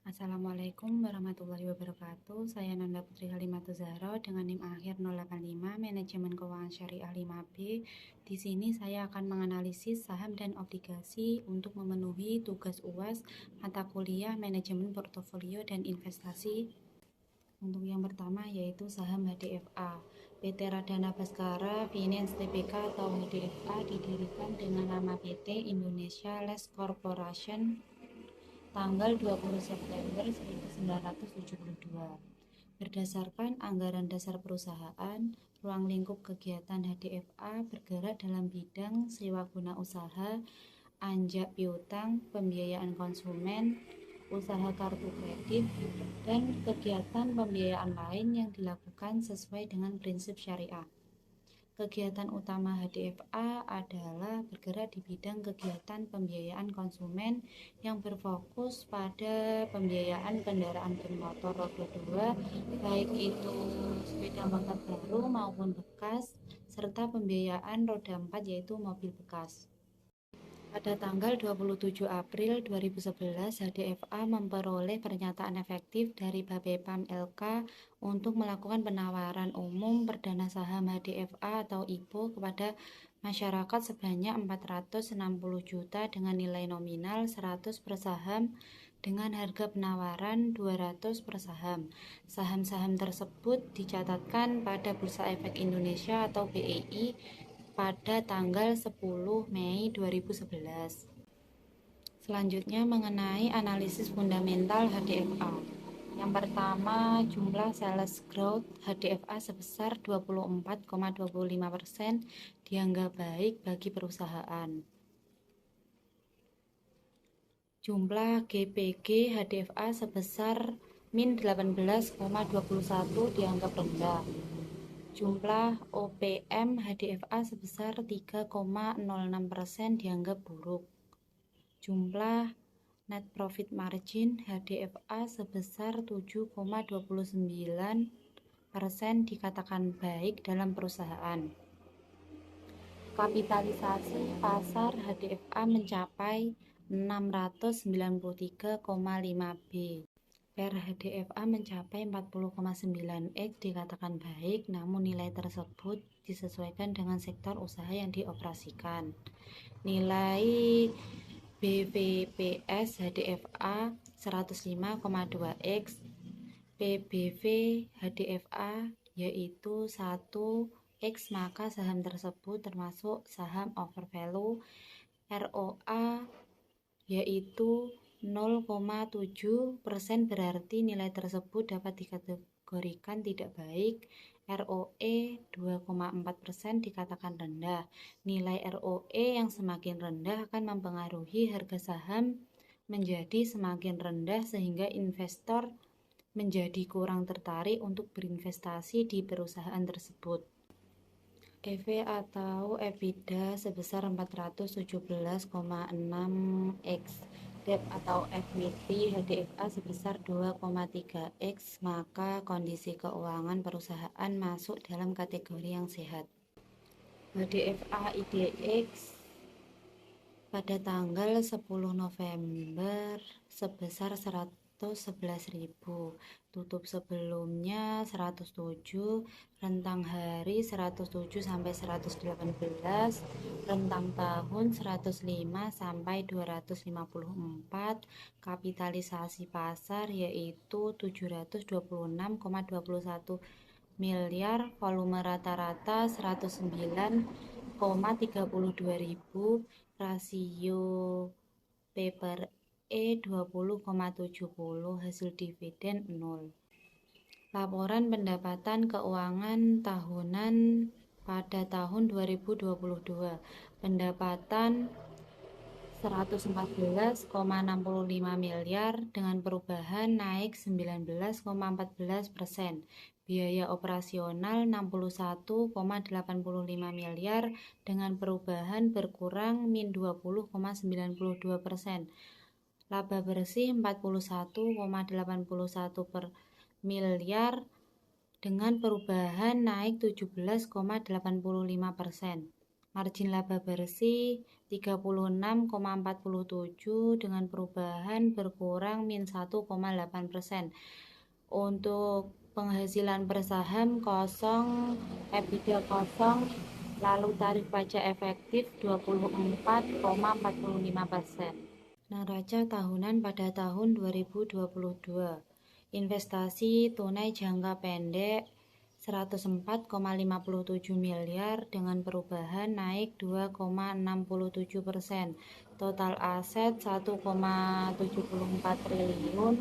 Assalamualaikum warahmatullahi wabarakatuh. Saya Nanda Putri Halimatul Zahra dengan NIM akhir 085 Manajemen Keuangan Syariah 5B. Di sini saya akan menganalisis saham dan obligasi untuk memenuhi tugas UAS mata kuliah Manajemen Portofolio dan Investasi. Untuk yang pertama yaitu saham HDFA. PT Radana Bhaskara Finance Tbk atau HDFA didirikan dengan nama PT Indonesia Land Corporation tanggal 20 September 1972. Berdasarkan anggaran dasar perusahaan, ruang lingkup kegiatan HDFA bergerak dalam bidang sewa guna usaha, anjak piutang, pembiayaan konsumen, usaha kartu kredit, dan kegiatan pembiayaan lain yang dilakukan sesuai dengan prinsip syariah. Kegiatan utama HDFA adalah bergerak di bidang kegiatan pembiayaan konsumen yang berfokus pada pembiayaan kendaraan bermotor roda 2, baik itu sepeda motor baru maupun bekas, serta pembiayaan roda 4 yaitu mobil bekas. Pada tanggal 27 April 2011, HDFA memperoleh pernyataan efektif dari Bapepam LK untuk melakukan penawaran umum perdana saham HDFA atau IPO kepada masyarakat sebanyak 460 juta dengan nilai nominal 100 per saham dengan harga penawaran 200 per saham. Saham-saham tersebut dicatatkan pada Bursa Efek Indonesia atau BEI pada tanggal 10 Mei 2011. Selanjutnya mengenai analisis fundamental HDFA. Yang pertama, jumlah sales growth HDFA sebesar 24,25% dianggap baik bagi perusahaan. Jumlah GPG HDFA sebesar min 18,21 dianggap rendah. Jumlah OPM HDFA sebesar 3,06% dianggap buruk. Jumlah net profit margin HDFA sebesar 7,29% dikatakan baik dalam perusahaan. Kapitalisasi pasar HDFA mencapai 693,5 B. Per HDFA mencapai 40,9x dikatakan baik, namun nilai tersebut disesuaikan dengan sektor usaha yang dioperasikan. Nilai BVPS HDFA 105,2x, PBV HDFA yaitu 1x, maka saham tersebut termasuk saham overvalue. ROA yaitu 0,7% berarti nilai tersebut dapat dikategorikan tidak baik. ROE 2,4% dikatakan rendah. Nilai ROE yang semakin rendah akan mempengaruhi harga saham menjadi semakin rendah sehingga investor menjadi kurang tertarik untuk berinvestasi di perusahaan tersebut. EV atau EBITDA sebesar 417,6x. Debt atau equity HDFA sebesar 2,3x, maka kondisi keuangan perusahaan masuk dalam kategori yang sehat. HDFA IDX pada tanggal 10 November sebesar 111.000, tutup sebelumnya 107, rentang hari 107 sampai 118, rentang tahun 105 sampai 254, kapitalisasi pasar yaitu 726,21 miliar, volume rata-rata 109,32.000, rasio P/E 20,70, hasil dividen 0. Laporan pendapatan keuangan tahunan pada tahun 2022. Pendapatan 114,65 miliar dengan perubahan naik 19,14%. Biaya operasional 61,85 miliar dengan perubahan berkurang min 20,92%. Laba bersih 41,81 per miliar dengan perubahan naik 17,85%. Margin laba bersih 36,47 dengan perubahan berkurang min 1,8%. Untuk penghasilan per saham kosong, EBITDA kosong, lalu tarif pajak efektif 24,45%. Neraca tahunan pada tahun 2022. Investasi tunai jangka pendek 104,57 miliar dengan perubahan naik 2,67%. Total aset 1,74 triliun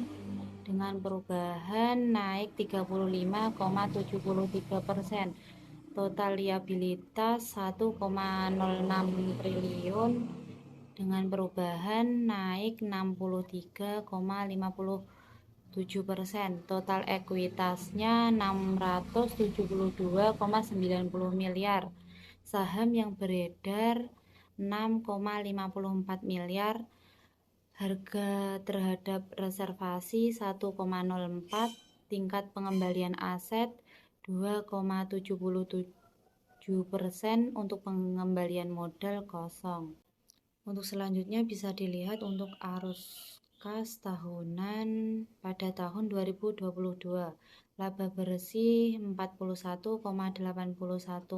dengan perubahan naik 35,73%. Total liabilitas 1,06 triliun dengan perubahan naik 63,57%. Total ekuitasnya 672,90 miliar. Saham yang beredar 6,54 miliar. Harga terhadap reservasi 1,04, tingkat pengembalian aset 2,77%, untuk pengembalian modal kosong. Untuk selanjutnya bisa dilihat untuk arus kas tahunan pada tahun 2022. Laba bersih 41,81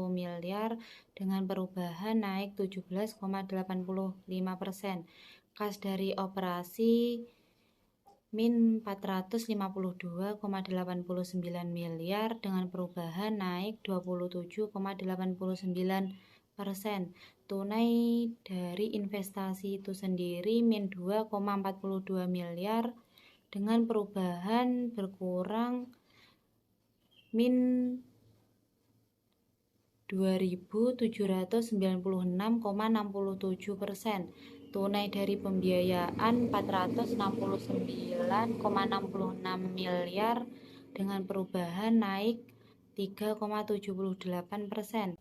miliar dengan perubahan naik 17,85%. Kas dari operasi min 452,89 miliar dengan perubahan naik 27,89%. Tunai dari investasi itu sendiri min 2,42 miliar dengan perubahan berkurang min 2.796,67%. Tunai dari pembiayaan 469,66 miliar dengan perubahan naik 3,78%.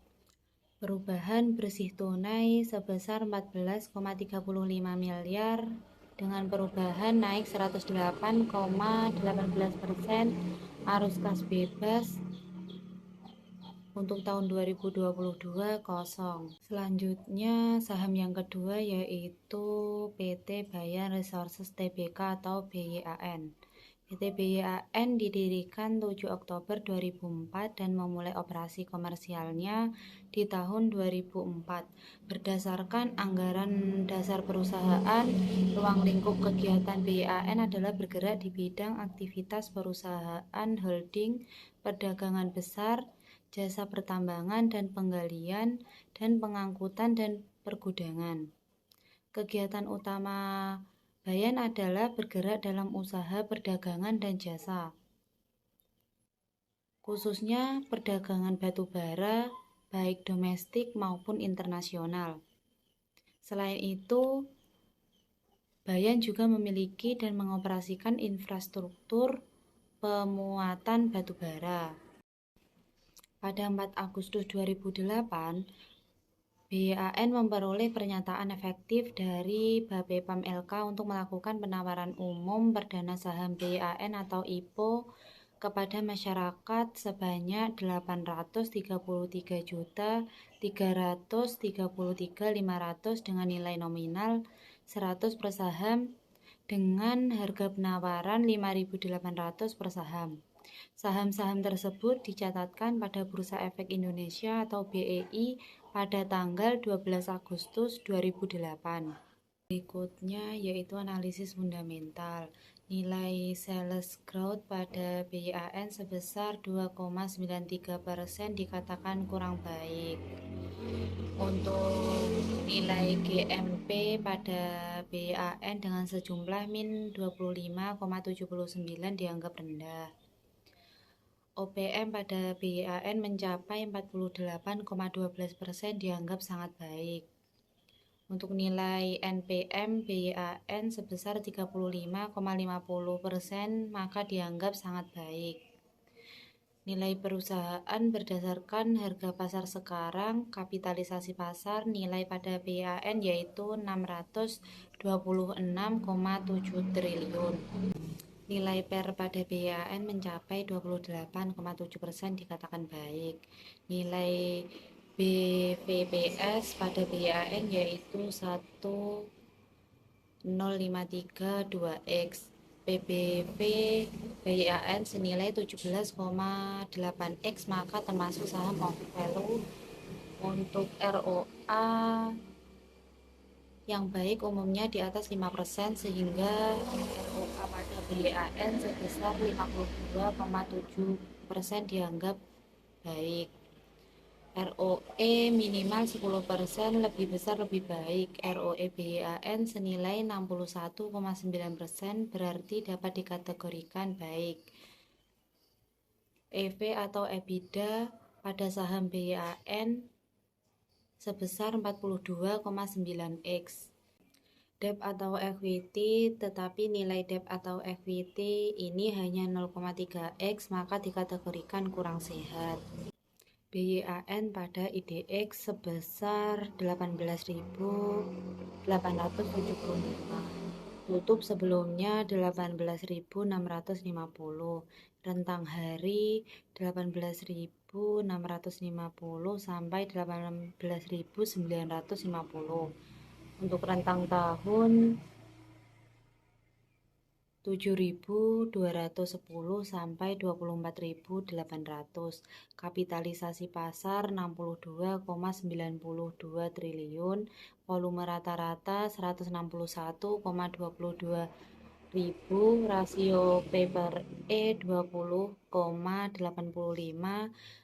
Perubahan bersih tunai sebesar 14,35 miliar dengan perubahan naik 108,18%. Arus kas bebas untuk tahun 2022 kosong. Selanjutnya saham yang kedua yaitu PT Bayan Resources Tbk atau BYAN. PT BYAN didirikan 7 Oktober 2004 dan memulai operasi komersialnya di tahun 2004. Berdasarkan anggaran dasar perusahaan, ruang lingkup kegiatan BYAN adalah bergerak di bidang aktivitas perusahaan holding, perdagangan besar, jasa pertambangan dan penggalian, dan pengangkutan dan pergudangan. Kegiatan utama Bayan adalah bergerak dalam usaha perdagangan dan jasa, khususnya perdagangan batu bara, baik domestik maupun internasional. Selain itu, Bayan juga memiliki dan mengoperasikan infrastruktur pemuatan batu bara. Pada 4 Agustus 2008, BYAN memperoleh pernyataan efektif dari Bapepam LK untuk melakukan penawaran umum perdana saham BYAN atau IPO kepada masyarakat sebanyak 833.333.500 dengan nilai nominal 100 per saham dengan harga penawaran 5.800 per saham. Saham-saham tersebut dicatatkan pada Bursa Efek Indonesia atau BEI pada tanggal 12 Agustus 2008. Berikutnya yaitu analisis fundamental. Nilai sales growth pada BYAN sebesar 2,93% dikatakan kurang baik. Untuk nilai GMP pada BYAN dengan sejumlah min 25,79 dianggap rendah. OPM pada BYAN mencapai 48,12% dianggap sangat baik. Untuk nilai NPM BYAN sebesar 35,50% maka dianggap sangat baik. Nilai perusahaan berdasarkan harga pasar sekarang, kapitalisasi pasar nilai pada BYAN yaitu 626,7 triliun. Nilai PER pada BYAN mencapai 28,7% dikatakan baik. Nilai BVPS pada BYAN yaitu 1,0532X. PBV BYAN senilai 17,8X, maka termasuk saham of value. Untuk ROA yang baik umumnya di atas 5%, sehingga ROA pada BYAN sebesar 52,7% dianggap baik. ROE minimal 10%, lebih besar lebih baik. ROE BYAN senilai 61,9% berarti dapat dikategorikan baik. EV atau EBITDA pada saham BYAN sebesar 42,9X. Debt atau equity, tetapi nilai debt atau equity ini hanya 0,3X, maka dikategorikan kurang sehat. BYAN pada IDX sebesar 18.875, tutup sebelumnya 18.650, rentang hari 18.650 sampai 18.950. Untuk rentang tahun 7.210 sampai 24.800. Kapitalisasi pasar 62,92 triliun, volume rata-rata 161,22 ribu, rasio P per E 20,85,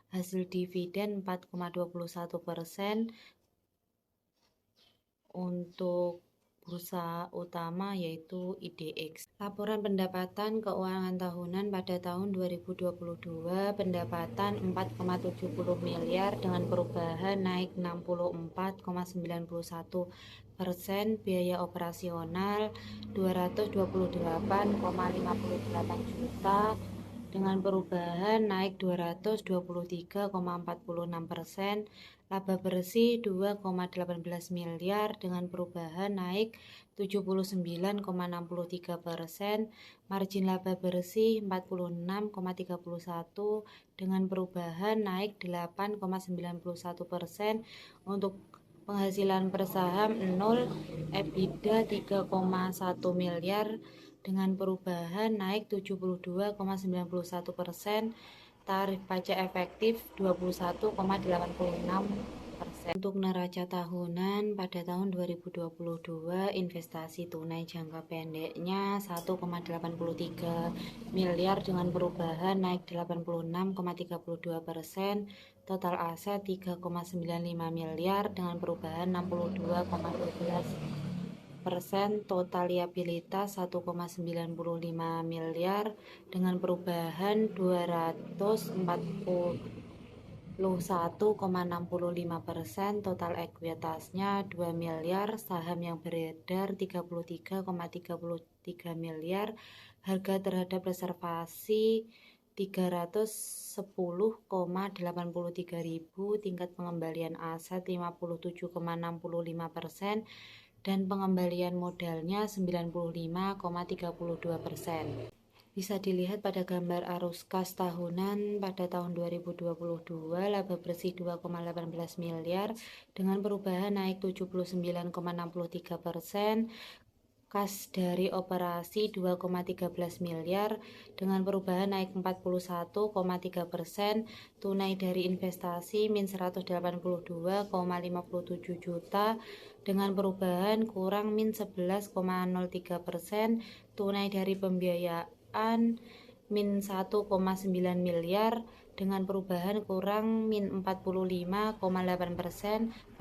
hasil dividen 4,21%. Untuk bursa utama yaitu IDX. Laporan pendapatan keuangan tahunan pada tahun 2022, pendapatan 4,70 miliar dengan perubahan naik 64,91%, biaya operasional 228,58 juta dengan perubahan naik 223,46%. Laba bersih 2,18 miliar dengan perubahan naik 79,63%. Margin laba bersih 46,31 dengan perubahan naik 8,91%. Untuk penghasilan per saham 0, EBITDA 3,1 miliar dengan perubahan naik 72,91%. Tarif pajak efektif 21,86%. Untuk neraca tahunan pada tahun 2022, investasi tunai jangka pendeknya 1,83 miliar dengan perubahan naik 86,32%. Total aset 3,95 miliar dengan perubahan 62,12%. Total liabilitas 1,95 miliar dengan perubahan 241,65%. Total ekuitasnya 2 miliar. Saham yang beredar 33,33 miliar. Harga terhadap reservasi 310,83 ribu. Tingkat pengembalian aset 57,65% dan pengembalian modalnya 95,32%. Bisa dilihat pada gambar arus kas tahunan pada tahun 2022, laba bersih 2,18 miliar dengan perubahan naik 79,63%. Kas dari operasi 2,13 miliar dengan perubahan naik 41,3%. Tunai dari investasi min 182,57 juta dengan perubahan kurang min 11,03%. Tunai dari pembiayaan min 1,9 miliar dengan perubahan kurang min 45,8%.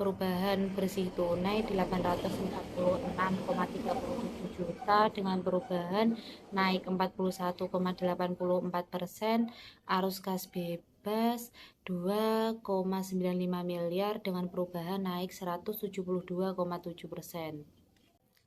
Perubahan bersih tunai 846,37 juta dengan perubahan naik 41,84%. Arus kas bebas 2,95 miliar dengan perubahan naik 172,7%.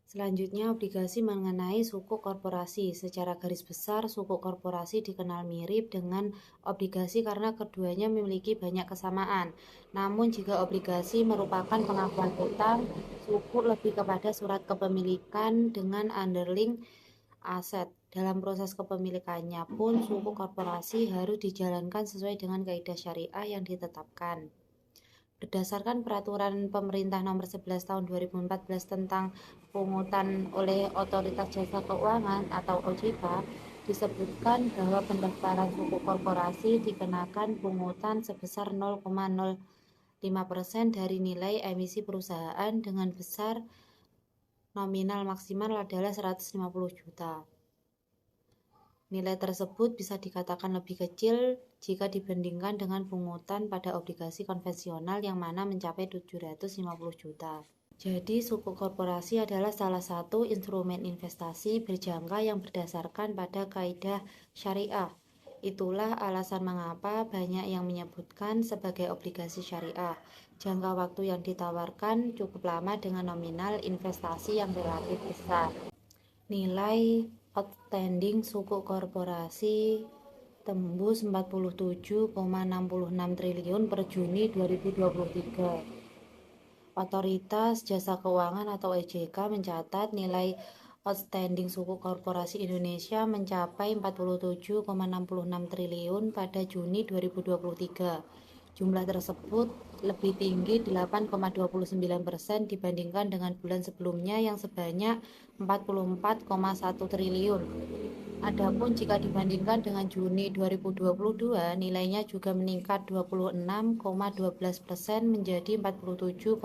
Selanjutnya, obligasi mengenai sukuk korporasi. Secara garis besar, sukuk korporasi dikenal mirip dengan obligasi karena keduanya memiliki banyak kesamaan. Namun, jika obligasi merupakan pengakuan utang, sukuk lebih kepada surat kepemilikan dengan underlying aset. Dalam proses kepemilikannya pun, sukuk korporasi harus dijalankan sesuai dengan kaidah syariah yang ditetapkan. Berdasarkan Peraturan Pemerintah Nomor 11 Tahun 2014 tentang pungutan oleh Otoritas Jasa Keuangan atau OJK, disebutkan bahwa pendaftaran suku korporasi dikenakan pungutan sebesar 0,05% dari nilai emisi perusahaan dengan besar nominal maksimal adalah 150 juta. Nilai tersebut bisa dikatakan lebih kecil jika dibandingkan dengan pungutan pada obligasi konvensional yang mana mencapai 750 juta. Jadi, suku korporasi adalah salah satu instrumen investasi berjangka yang berdasarkan pada kaidah syariah. Itulah alasan mengapa banyak yang menyebutkan sebagai obligasi syariah. Jangka waktu yang ditawarkan cukup lama dengan nominal investasi yang relatif besar. Nilai outstanding suku korporasi tembus 47,66 triliun per Juni 2023. Otoritas Jasa Keuangan atau OJK mencatat nilai outstanding suku korporasi Indonesia mencapai 47,66 triliun pada Juni 2023. Jumlah tersebut lebih tinggi 8,29% dibandingkan dengan bulan sebelumnya yang sebanyak 44,1 triliun. Adapun jika dibandingkan dengan Juni 2022, nilainya juga meningkat 26,12% menjadi 47,66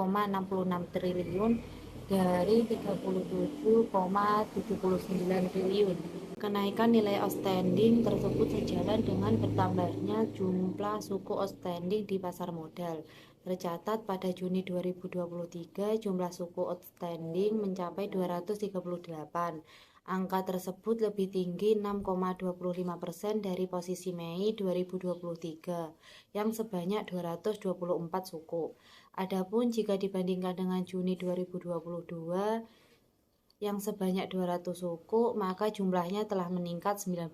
triliun dari 37,79 triliun. Kenaikan nilai outstanding tersebut sejalan dengan bertambahnya jumlah suku outstanding di pasar modal. Tercatat pada Juni 2023, jumlah suku outstanding mencapai 238. Angka tersebut lebih tinggi 6,25% dari posisi Mei 2023 yang sebanyak 224 suku. Adapun jika dibandingkan dengan Juni 2022 yang sebanyak 200 suku, maka jumlahnya telah meningkat 19%.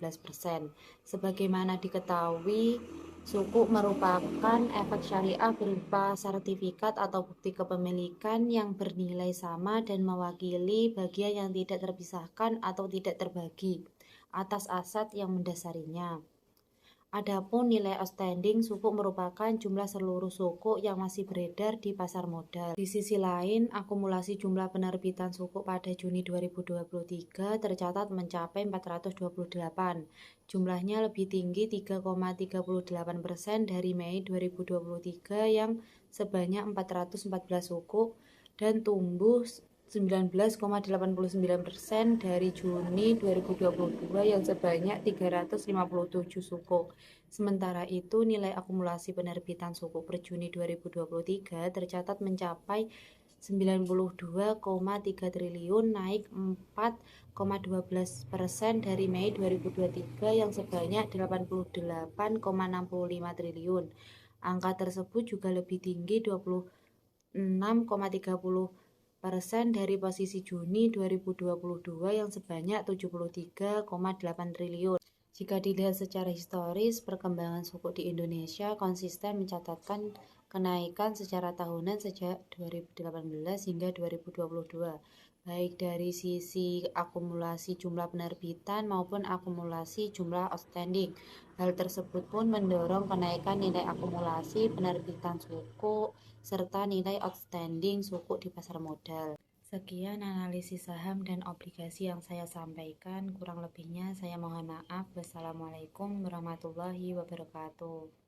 Sebagaimana diketahui, suku merupakan efek syariah berupa sertifikat atau bukti kepemilikan yang bernilai sama dan mewakili bagian yang tidak terpisahkan atau tidak terbagi atas aset yang mendasarinya. Adapun nilai outstanding suku merupakan jumlah seluruh suku yang masih beredar di pasar modal. Di sisi lain, akumulasi jumlah penerbitan suku pada Juni 2023 tercatat mencapai 428. Jumlahnya lebih tinggi 3,38% dari Mei 2023 yang sebanyak 414 suku dan tumbuh 19,89% dari Juni 2022 yang sebanyak 357 suku. Sementara itu, nilai akumulasi penerbitan suku per Juni 2023 tercatat mencapai 92,3 triliun, naik 4,12% dari Mei 2023 yang sebanyak 88,65 triliun. Angka tersebut juga lebih tinggi 26,30% dari posisi Juni 2022 yang sebanyak 73,8 triliun. Jika dilihat secara historis, perkembangan suku di Indonesia konsisten mencatatkan kenaikan secara tahunan sejak 2018 hingga 2022, baik dari sisi akumulasi jumlah penerbitan maupun akumulasi jumlah outstanding. Hal tersebut pun mendorong kenaikan nilai akumulasi penerbitan suku serta nilai outstanding suku di pasar modal. Sekian analisis saham dan obligasi yang saya sampaikan. Kurang lebihnya saya mohon maaf. Wassalamualaikum warahmatullahi wabarakatuh.